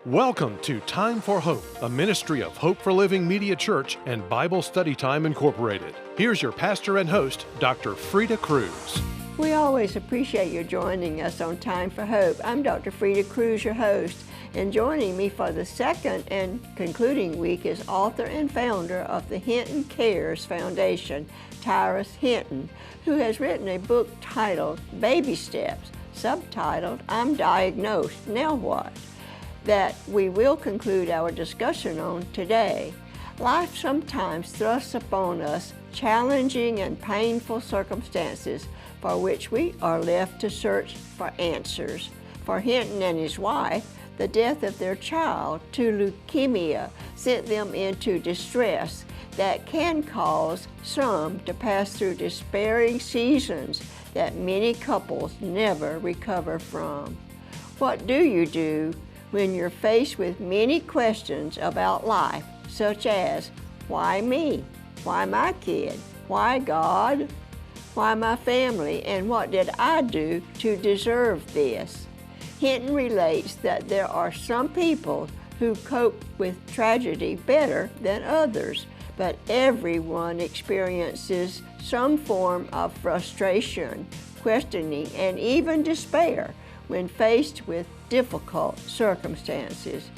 Welcome to Time for Hope, a ministry of Hope for Living Media Church and Bible Study Time Incorporated. Here's your pastor and host, Dr. Freda Crews. We always appreciate you joining us on Time for Hope. I'm Dr. Freda Crews, your host, and joining me for the second and concluding week is author and founder of the Hinton Cares Foundation, Tyrus Hinton, who has written a book titled Baby Steps, subtitled I'm Diagnosed, Now What?, that we will conclude our discussion on today. Life sometimes thrusts upon us challenging and painful circumstances for which we are left to search for answers. For Hinton and his wife, the death of their child to leukemia sent them into distress that can cause some to pass through despairing seasons that many couples never recover from. What do you do when you're faced with many questions about life, such as, why me? Why my kid? Why God? Why my family? And what did I do to deserve this? Hinton relates that there are some people who cope with tragedy better than others, but everyone experiences some form of frustration, questioning, and even despair when faced with difficult circumstances.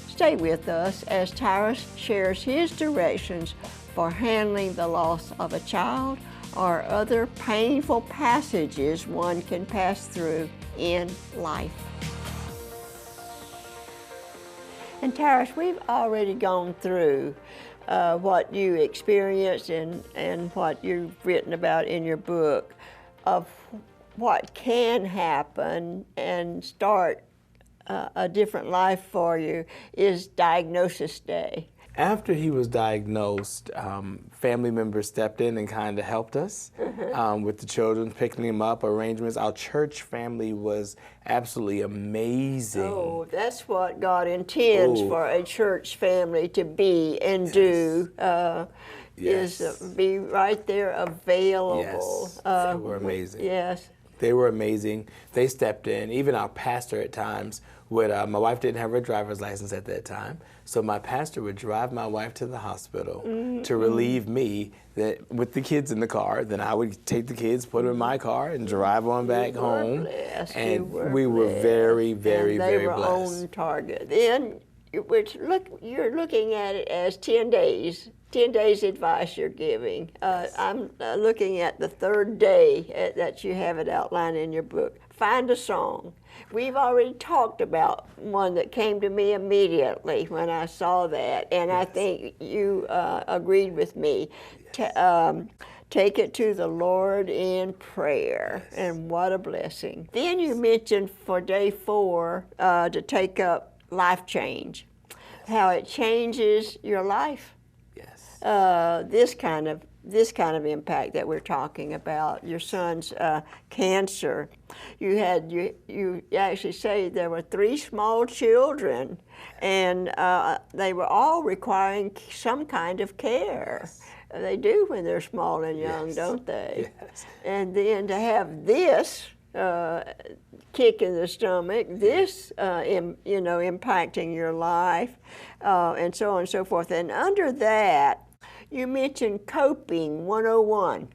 Stay with us as Tyrus shares his directions for handling the loss of a child or other painful passages one can pass through in life. And Tyrus, we've already gone through what you experienced and what you've written about in your book of what can happen and start a different life for you is diagnosis day. After he was diagnosed, family members stepped in and kind of helped us with the children, picking him up, arrangements. Our church family was absolutely amazing. Oh, that's what God intends for a church family to be and do, is be right there available. Yes, they were amazing. Yes. They were amazing. They stepped in. Even our pastor at times would, my wife didn't have her driver's license at that time, so my pastor would drive my wife to the hospital to relieve me with the kids in the car. Then I would take the kids, put them in my car, and drive on back home. And we were very, very, very blessed. They were on target. Then you're looking at it as 10 days. 10 days advice you're giving. I'm looking at the third day that you have it outlined in your book. Find a song. We've already talked about one that came to me immediately when I saw that, and I think you agreed with me. Take it to the Lord in prayer, and what a blessing. Then you mentioned for day 4 to take up life change, how it changes your life. This kind of impact that we're talking about, your son's cancer. You actually say there were 3 small children, and they were all requiring some kind of care. They do when they're small and young, don't they? And then to have this kick in the stomach, this impacting your life, and so on and so forth. And under that, you mentioned coping 101.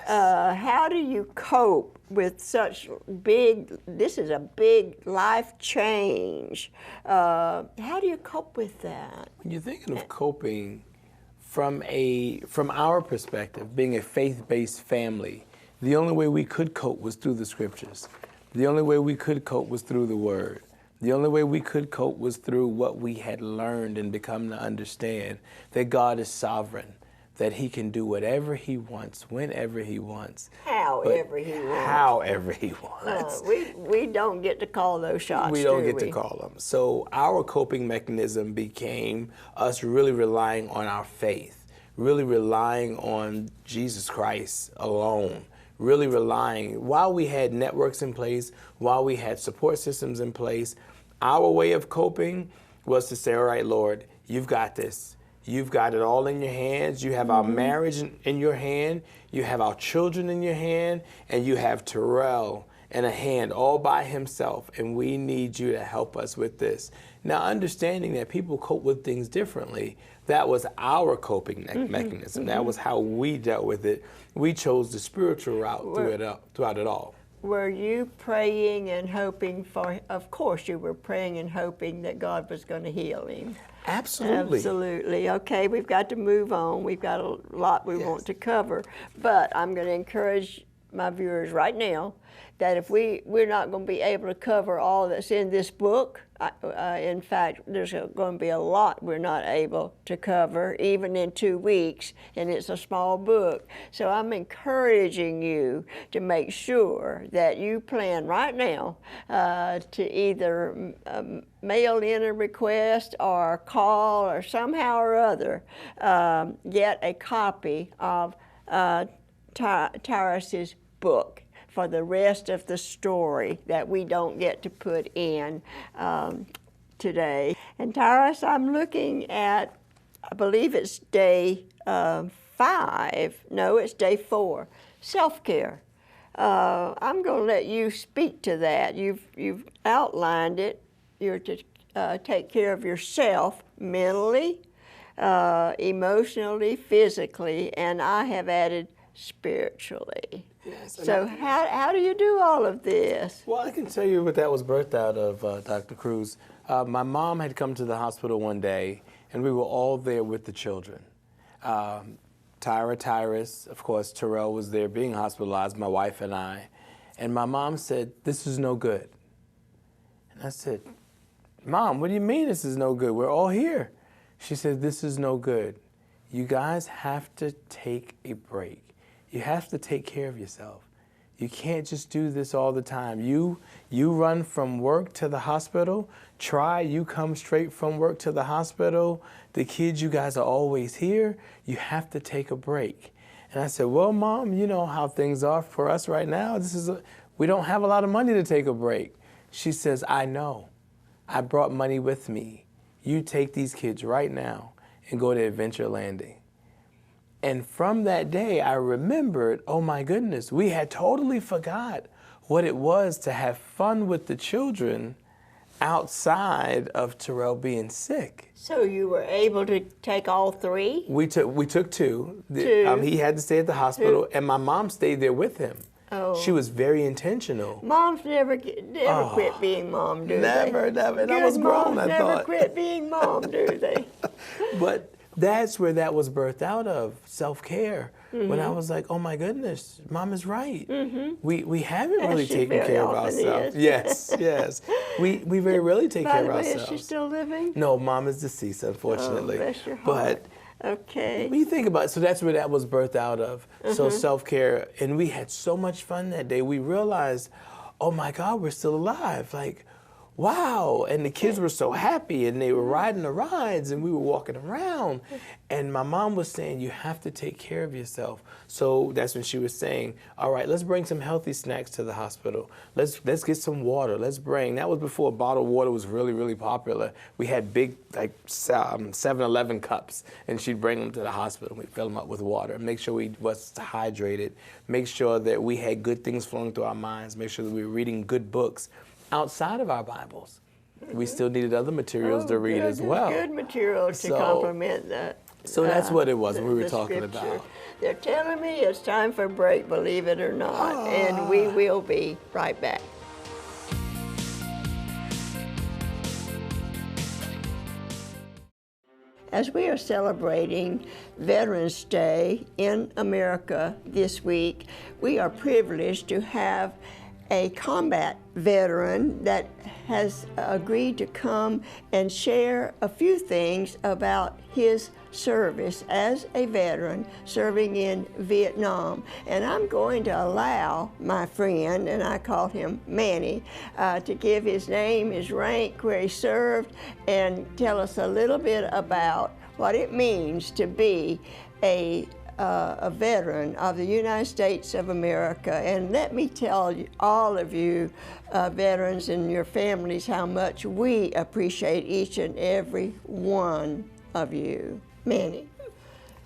How do you cope with such this is a big life change. How do you cope with that? When you're thinking of coping from our perspective, being a faith-based family, the only way we could cope was through the scriptures. The only way we could cope was through the word. The only way we could cope was through what we had learned and become to understand that God is sovereign, that he can do whatever he wants, whenever he wants. However he wants. However he wants. We don't get to call those shots, We don't get to call them. So our coping mechanism became us really relying on our faith, really relying on Jesus Christ alone. Really relying, while we had networks in place, while we had support systems in place, our way of coping was to say, all right, Lord, you've got this. You've got it all in your hands. You have our marriage in your hand. You have our children in your hand. And you have Terrell and a hand all by himself, and we need you to help us with this. Now, understanding that people cope with things differently, that was our coping mechanism. That was how we dealt with it. We chose the spiritual route throughout it all. Were you praying and hoping for, of course you were praying and hoping that God was going to heal him? Absolutely. Absolutely. Okay, we've got to move on. We've got a lot we want to cover. But I'm going to encourage my viewers right now that if we're not going to be able to cover all that's in this book, in fact, there's going to be a lot we're not able to cover, even in 2 weeks, and it's a small book. So I'm encouraging you to make sure that you plan right now to either mail in a request or call or somehow or other get a copy of Tyrus's book for the rest of the story that we don't get to put in today. And Tyrus, I'm looking at, I believe it's day 5. No, it's day 4. Self-care. I'm going to let you speak to that. You've outlined it. You're to take care of yourself mentally, emotionally, physically, and I have added spiritually. Yes, so how do you do all of this? Well, I can tell you what that was birthed out of, Dr. Crews. My mom had come to the hospital one day, and we were all there with the children. Tyrus, of course, Terrell was there being hospitalized, my wife and I. And my mom said, "This is no good." And I said, "Mom, what do you mean this is no good? We're all here." She said, "This is no good. You guys have to take a break. You have to take care of yourself. You can't just do this all the time. You run from work to the hospital. You come straight from work to the hospital. The kids, you guys are always here. You have to take a break." And I said, "Well, Mom, you know how things are for us right now. We don't have a lot of money to take a break." She says, "I know. I brought money with me. You take these kids right now and go to Adventure Landing." And from that day, I remembered, oh my goodness, we had totally forgot what it was to have fun with the children outside of Terrell being sick. So you were able to take all 3? We took 2. He had to stay at the hospital, and my mom stayed there with him. Oh. She was very intentional. Moms never quit being mom, do they? Never. And Good I was grown, moms I thought. never quit being mom, do they? But that's where that was birthed out of, self-care. When I was like, oh my goodness, Mom is right. We haven't really taken care of ourselves. Yes. We very rarely take care of ourselves. Is she still living? No, Mom is deceased, unfortunately. Oh, bless your heart. But okay. when you think about it, so that's where that was birthed out of. So self-care, and we had so much fun that day. We realized, oh my God, we're still alive. Like, wow. And the kids were so happy, and they were riding the rides, and we were walking around. And my mom was saying, you have to take care of yourself. So that's when she was saying, all right, let's bring some healthy snacks to the hospital. Let's get some water. That was before bottled water was really, really popular. We had big, like 7-Eleven cups, and she'd bring them to the hospital. We'd fill them up with water, make sure we was hydrated, make sure that we had good things flowing through our minds, make sure that we were reading good books. Outside of our Bibles, we still needed other materials to read as well. Good material to complement that. So that's what it was we were talking about. They're telling me it's time for a break, believe it or not, and we will be right back. As we are celebrating Veterans Day in America this week, we are privileged to have a combat veteran that has agreed to come and share a few things about his service as a veteran serving in Vietnam. And I'm going to allow my friend, and I call him Manny, to give his name, his rank, where he served, and tell us a little bit about what it means to be a veteran of the United States of America. And let me tell you, all of you veterans and your families, how much we appreciate each and every one of you. Manny.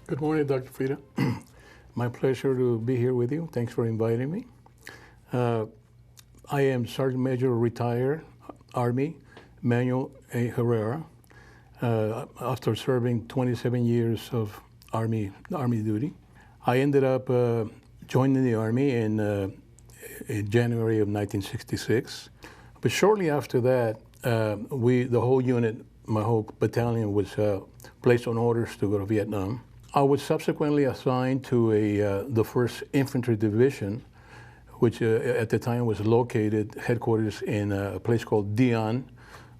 Good morning, Dr. Freda. My pleasure to be here with you. Thanks for inviting me. I am Sergeant Major retired Army, Manuel A. Herrera, after serving 27 years of Army duty. I ended up joining the Army in January of 1966. But shortly after that, the whole unit, my whole battalion was placed on orders to go to Vietnam. I was subsequently assigned to the 1st Infantry Division, which at the time was located, headquarters in a place called Dien,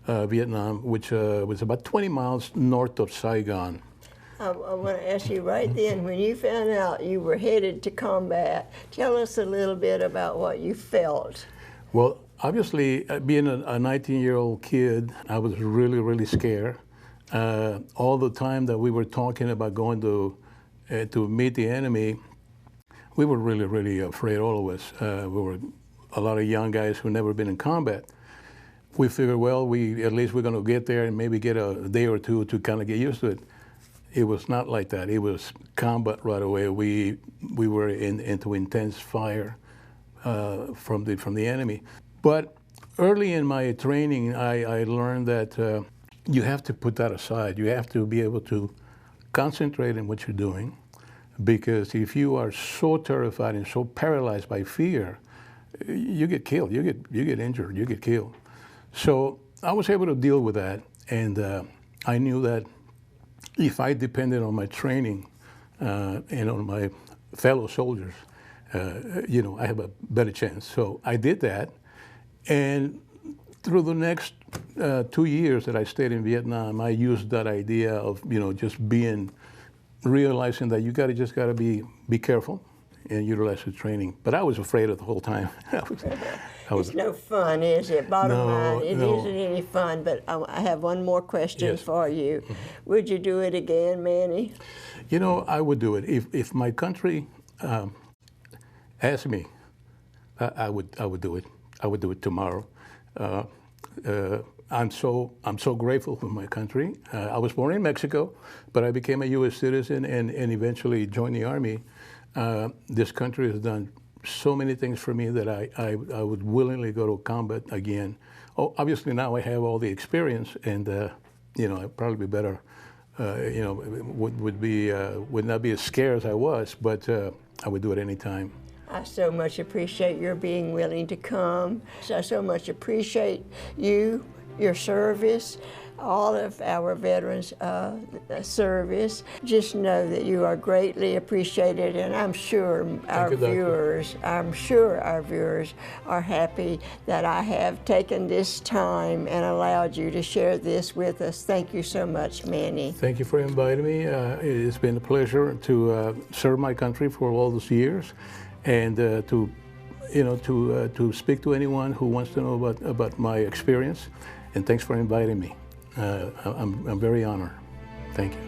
Vietnam, which was about 20 miles north of Saigon. I want to ask you right then, when you found out you were headed to combat, tell us a little bit about what you felt. Well, obviously, being a 19-year-old kid, I was really, really scared. All the time that we were talking about going to meet the enemy, we were really, really afraid, all of us. We were a lot of young guys who never been in combat. We figured, well, at least we're going to get there and maybe get a day or two to kind of get used to it. It was not like that. It was combat right away. We were into intense fire from the enemy. But early in my training, I learned that you have to put that aside. You have to be able to concentrate on what you're doing, because if you are so terrified and so paralyzed by fear, you get killed. You get injured. You get killed. So I was able to deal with that, and I knew that if I depended on my training and on my fellow soldiers, I have a better chance. So I did that, and through the next 2 years that I stayed in Vietnam, I used that idea of just realizing that you just got to be careful and utilize the training. But I was afraid of the whole time. It's no fun, is it? Bottom line, it isn't any fun. But I have one more question for you. Mm-hmm. Would you do it again, Manny? I would do it if my country asked me. I would do it. I would do it tomorrow. I'm so grateful for my country. I was born in Mexico, but I became a U.S. citizen and eventually joined the Army. This country has done so many things for me that I would willingly go to combat again. Oh, obviously now I have all the experience, and I'd probably be better. Would not be as scared as I was, but I would do it anytime. I so much appreciate your being willing to come. I so much appreciate you, your service, all of our veterans' service. Just know that you are greatly appreciated, and I'm sure our viewers are happy that I have taken this time and allowed you to share this with us. Thank you so much, Manny. Thank you for inviting me. It's been a pleasure to serve my country for all those years, and to speak to anyone who wants to know about my experience. And thanks for inviting me. I'm very honored. Thank you.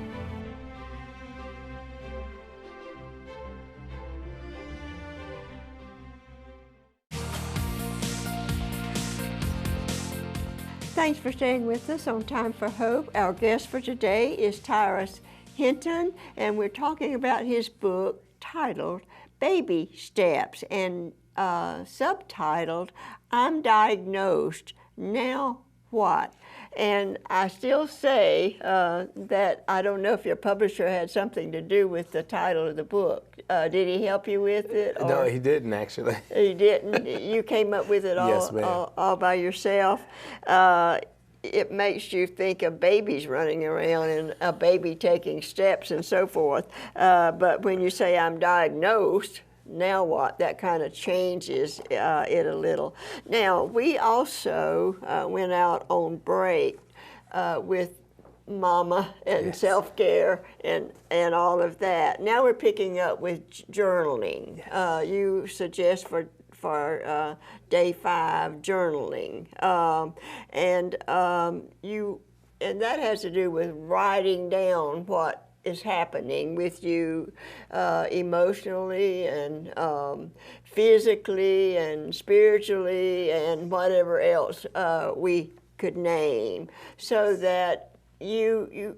Thanks for staying with us on Time for Hope. Our guest for today is Tyrus Hinton, and we're talking about his book titled Baby Steps and subtitled, I'm Diagnosed, Now What? And I still say that I don't know if your publisher had something to do with the title of the book. Did he help you with it? No, he didn't actually. He didn't? You came up with it all, yes, ma'am. all by yourself? It makes you think of babies running around and a baby taking steps and so forth. But when you say I'm diagnosed, now what? That kind of changes it a little. Now, we also went out on break with Mama and self-care and all of that. Now we're picking up with journaling. Yes. You suggest for day 5 journaling, and that has to do with writing down what is happening with you emotionally and physically and spiritually and whatever else we could name, so that did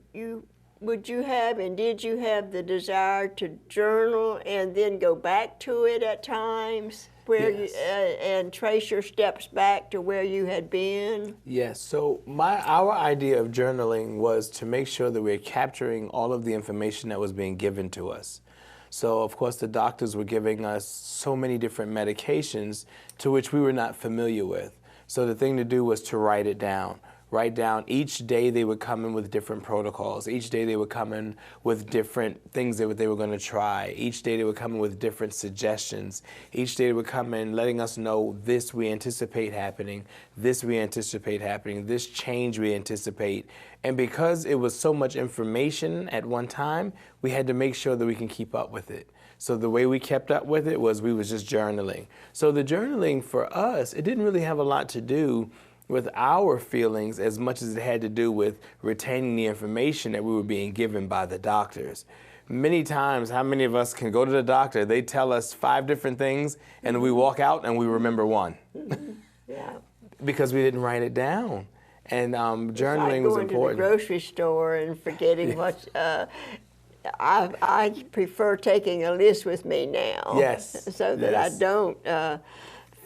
you have the desire to journal and then go back to it at times? where Yes. and trace your steps back to where you had been? Yes, so our idea of journaling was to make sure that we're capturing all of the information that was being given to us. So, of course, the doctors were giving us so many different medications to which we were not familiar with. So the thing to do was to write it down. Write down each day they would come in with different protocols. Each day they would come in with different things that they were going to try. Each day they would come in with different suggestions. Each day they would come in letting us know this we anticipate happening, this we anticipate happening, this change we anticipate. And because it was so much information at one time, we had to make sure that we can keep up with it. So the way we kept up with it was we was just journaling. So the journaling for us, it didn't really have a lot to do with our feelings as much as it had to do with retaining the information that we were being given by the doctors. Many times, how many of us can go to the doctor, they tell us 5 different things, and we walk out and we remember one. Yeah. Because we didn't write it down. And journaling was going to the important. grocery store and forgetting what. I prefer taking a list with me now. Yes. So that Yes. I don't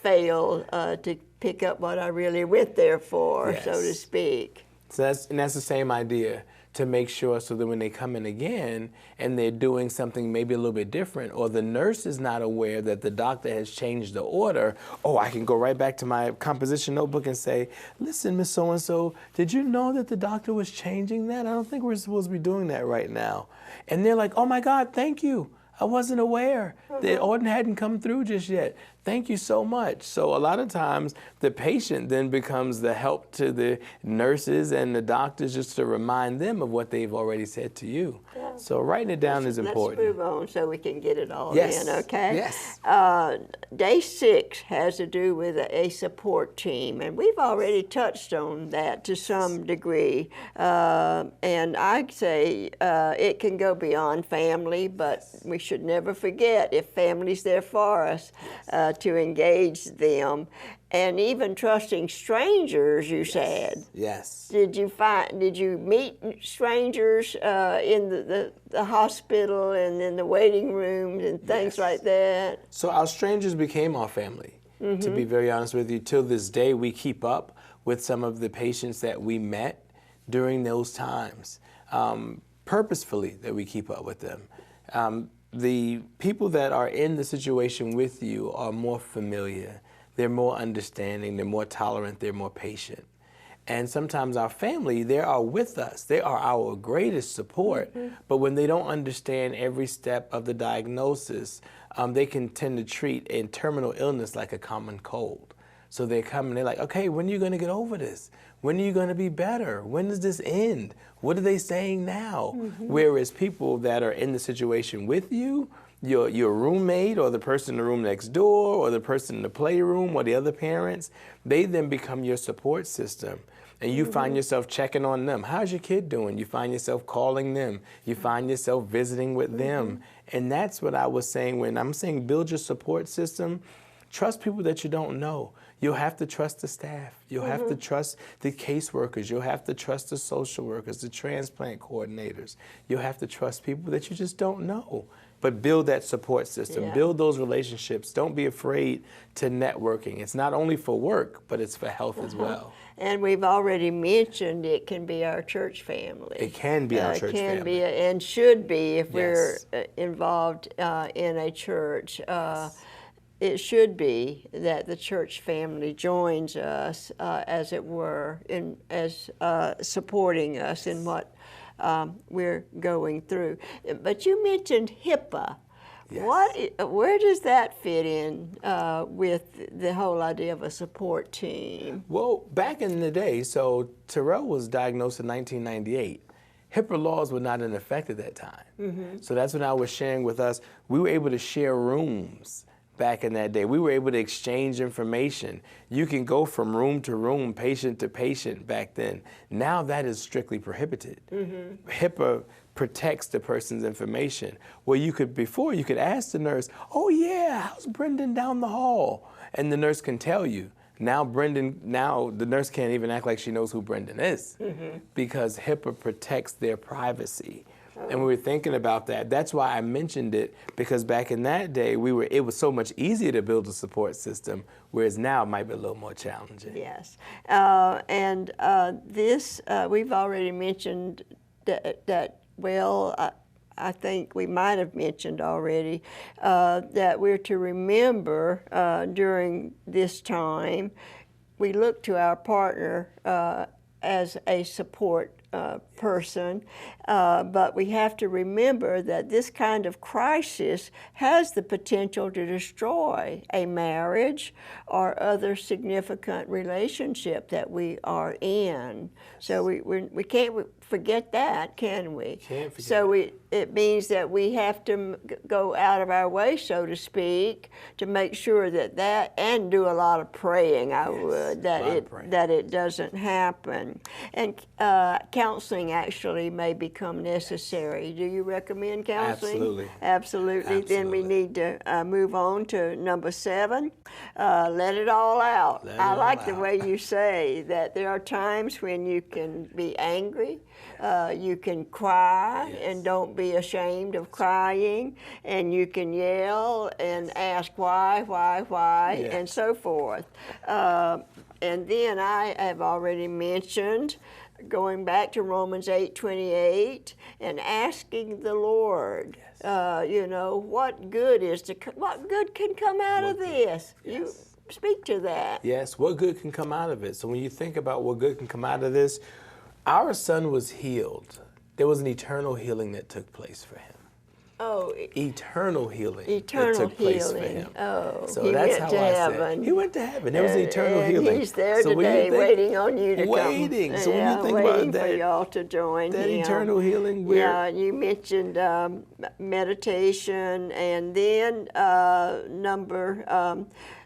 fail to pick up what I really went there for, so to Yes. speak. So that's the same idea, to make sure so that when they come in again and they're doing something maybe a little bit different, or the nurse is not aware that the doctor has changed the order, I can go right back to my composition notebook and say, listen, Miss So-and-so, did you know that the doctor was changing that? I don't think we're supposed to be doing that right now. And they're like, oh my God, thank you. I wasn't aware. The order hadn't come through just yet. Thank you so much. So a lot of times the patient then becomes the help to the nurses and the doctors, just to remind them of what they've already said to you. Yeah. So writing it down is important. Let's move on so we can get it all Yes. in, okay? Yes. Day 6 has to do with a support team, and we've already touched on that to some degree. And I'd say it can go beyond family, but we should never forget, if family's there for us, to engage them. And even trusting strangers, you said. Yes. Did you meet strangers in the hospital and in the waiting rooms and things like that? So our strangers became our family. To be very honest with you, till this day we keep up with some of the patients that we met during those times. Purposefully that we keep up with them. The people that are in the situation with you are more familiar. They're more understanding, they're more tolerant, they're more patient. And sometimes our family, they are with us. They are our greatest support. But when they don't understand every step of the diagnosis, they can tend to treat a terminal illness like a common cold. So they come and they're like, okay, when are you going to get over this? When are you going to be better? When does this end? What are they saying now? Whereas people that are in the situation with you, your roommate or the person in the room next door or the person in the playroom or the other parents, they then become your support system. And you find yourself checking on them. How's your kid doing? You find yourself calling them. You find yourself visiting with them. And that's what I was saying when I'm saying build your support system. Trust people that you don't know. You'll have to trust the staff. You'll have to trust the caseworkers. You'll have to trust the social workers, the transplant coordinators. You'll have to trust people that you just don't know. But build that support system. Yeah. Build those relationships. Don't be afraid to networking. It's not only for work, but it's for health as well. And we've already mentioned it can be our church family. It can be our church can family. be and should be if we're Yes. involved in a church. It should be that the church family joins us, as it were, as supporting us in what we're going through. But you mentioned HIPAA. Yes. Where does that fit in with the whole idea of a support team? Well, back in the day, so Terrell was diagnosed in 1998. HIPAA laws were not in effect at that time. So that's when I was sharing with us, we were able to share rooms back in that day. We were able to exchange information. You can go from room to room, patient to patient back then. Now that is strictly prohibited. HIPAA protects the person's information. Well, before you could ask the nurse, oh yeah, how's Brendan down the hall? And the nurse can tell you. Now the nurse can't even act like she knows who Brendan is because HIPAA protects their privacy. And we were thinking about that. That's why I mentioned it, because back in that day, it was so much easier to build a support system, whereas now it might be a little more challenging. Yes. This, we've already mentioned that I think we might have mentioned already that we're to remember during this time, we look to our partner as a support person, but we have to remember that this kind of crisis has the potential to destroy a marriage or other significant relationship that we are in. So we can't forget that, can we? Can't forget so it means that we have to go out of our way, so to speak, to make sure that and do a lot of praying. I would that it doesn't happen. And counseling actually may become necessary. Do you recommend counseling? Absolutely. Absolutely. Then we need to move on to number 7. Let it all out. I like the way you say that there are times when you can be angry, you can cry, and don't be ashamed of crying, and you can yell and ask why, and so forth. And then I have already mentioned going back to Romans 8:28 and asking the Lord, what good can come out of this? Yes. You speak to that. Yes, what good can come out of it? So when you think about what good can come out of this, our son was healed. There was an eternal healing that took place for him. Oh, eternal healing eternal that took place healing. for him. Oh, so he that's went how to I heaven. said. He went to heaven. There was an eternal healing. He's there today, waiting on you to come. Waiting. So when you think about that, for y'all to join that him. eternal healing. You mentioned meditation, and then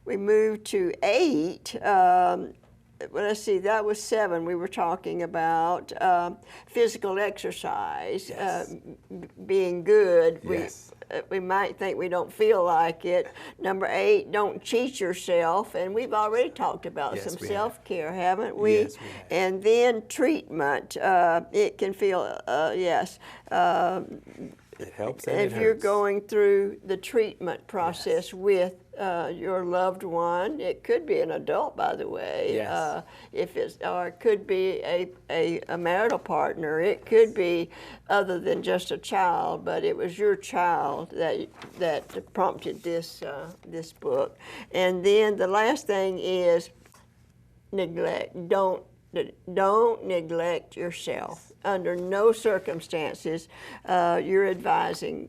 we moved to 8. Let's see, that was 7 we were talking about. Physical exercise, being good. Yes. We might think we don't feel like it. Number 8, don't cheat yourself. And we've already talked about some self-care, haven't we? Yes, we have. And then treatment. It can feel, it helps and if you're going through the treatment process with your loved one, it could be an adult, by the way. Yes. Or it could be a marital partner. It could be other than just a child, but it was your child that prompted this book. And then the last thing is neglect. Don't neglect yourself. Under no circumstances, you're advising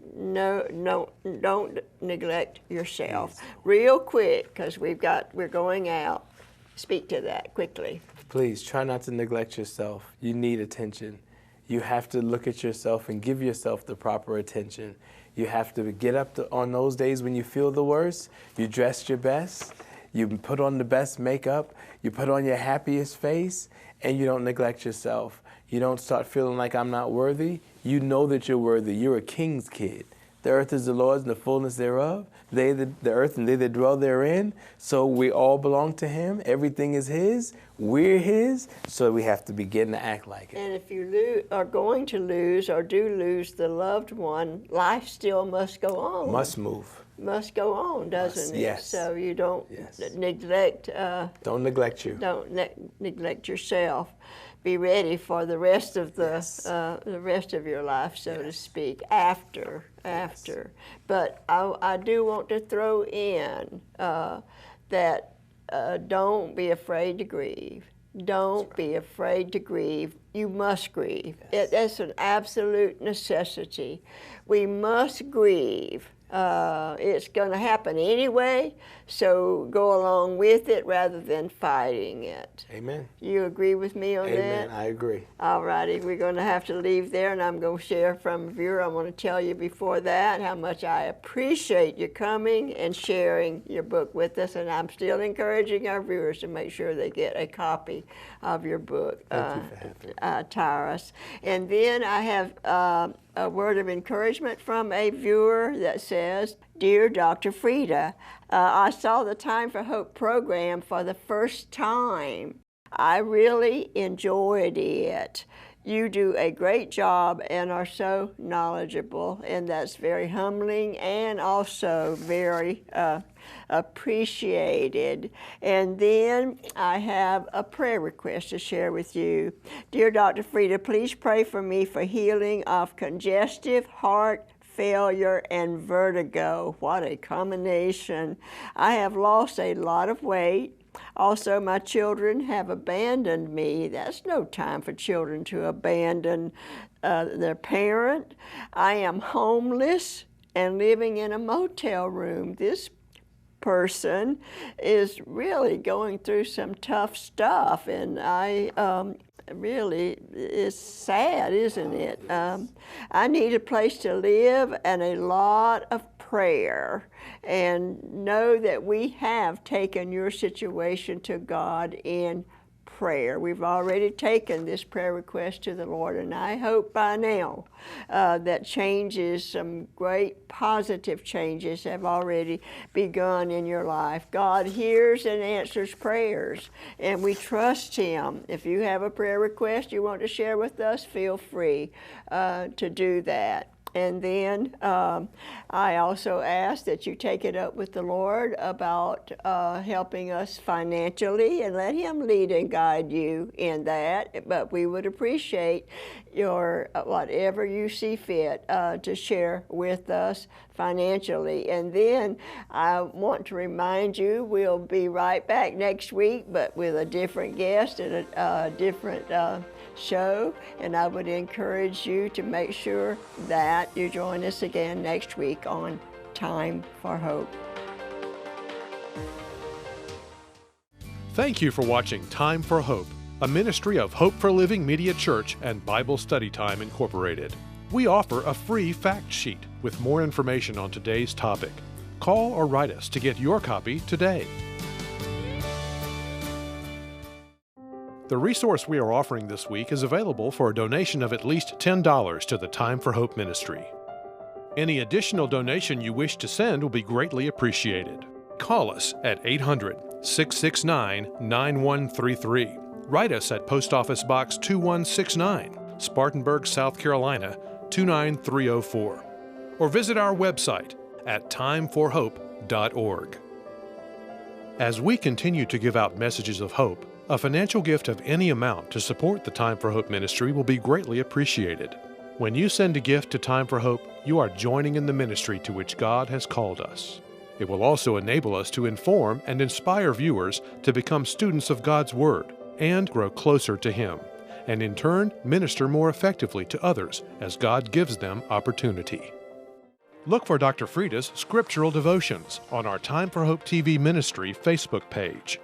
don't neglect yourself. Yes. Real quick, because we're going out. Speak to that quickly. Please try not to neglect yourself. You need attention. You have to look at yourself and give yourself the proper attention. You have to get up on those days when you feel the worst. You dress your best. You put on the best makeup. You put on your happiest face, and you don't neglect yourself. You don't start feeling like I'm not worthy. You know that you're worthy. You're a king's kid. The earth is the Lord's and the fullness thereof. The earth and they that dwell therein. So we all belong to him. Everything is his. We're his. So we have to begin to act like it. And if you are going to lose or do lose the loved one, life still must go on. Must move. Must go on, doesn't it? Yes. So you don't neglect. Don't neglect you. Don't neglect yourself. Be ready for the rest of the rest of your life, so to speak. After. But I do want to throw in that don't be afraid to grieve. Don't be afraid to grieve. You must grieve. That's an absolute necessity. We must grieve. It's going to happen anyway, so go along with it rather than fighting it. Amen. You agree with me on that? Amen. I agree. All righty, we're going to have to leave there, and I'm going to share from you. I want to tell you before that how much I appreciate you coming and sharing your book with us, and I'm still encouraging our viewers to make sure they get a copy of your book, Tyrus. And then I have a word of encouragement from a viewer that says, "Dear Dr. Freda, I saw the Time for Hope program for the first time. I really enjoyed it. You do a great job and are so knowledgeable, and that's very humbling and also very appreciated. And then I have a prayer request to share with you. Dear Dr. Freda, please pray for me for healing of congestive heart failure and vertigo. What a combination. I have lost a lot of weight. Also, my children have abandoned me. That's no time for children to abandon their parent. I am homeless and living in a motel room. This person is really going through some tough stuff, and really, it's sad, isn't it? I need a place to live and a lot of prayer, and know that we have taken your situation to God in prayer. We've already taken this prayer request to the Lord, and I hope by now that changes, some great positive changes have already begun in your life. God hears and answers prayers, and we trust Him. If you have a prayer request you want to share with us, feel free to do that. And then I also ask that you take it up with the Lord about helping us financially, and let Him lead and guide you in that. But we would appreciate your whatever you see fit to share with us financially. And then I want to remind you, we'll be right back next week, but with a different guest and a different show, and I would encourage you to make sure that you join us again next week on Time for Hope. Thank you for watching Time for Hope, a ministry of Hope for Living Media Church and Bible Study Time Incorporated. We offer a free fact sheet with more information on today's topic. Call or write us to get your copy today. The resource we are offering this week is available for a donation of at least $10 to the Time for Hope ministry. Any additional donation you wish to send will be greatly appreciated. Call us at 800-669-9133. Write us at Post Office Box 2169, Spartanburg, South Carolina 29304. Or visit our website at timeforhope.org. As we continue to give out messages of hope, a financial gift of any amount to support the Time for Hope ministry will be greatly appreciated. When you send a gift to Time for Hope, you are joining in the ministry to which God has called us. It will also enable us to inform and inspire viewers to become students of God's Word and grow closer to Him, and in turn minister more effectively to others as God gives them opportunity. Look for Dr. Freda's Scriptural Devotions on our Time for Hope TV Ministry Facebook page.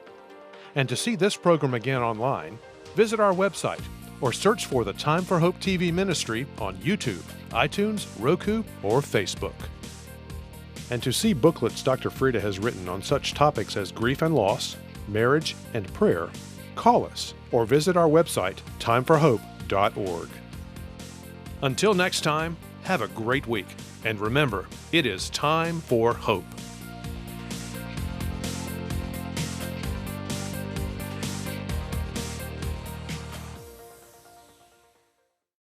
And to see this program again online, visit our website or search for the Time for Hope TV Ministry on YouTube, iTunes, Roku, or Facebook. And to see booklets Dr. Freda has written on such topics as grief and loss, marriage, and prayer, call us or visit our website, timeforhope.org. Until next time, have a great week, and remember, it is time for hope.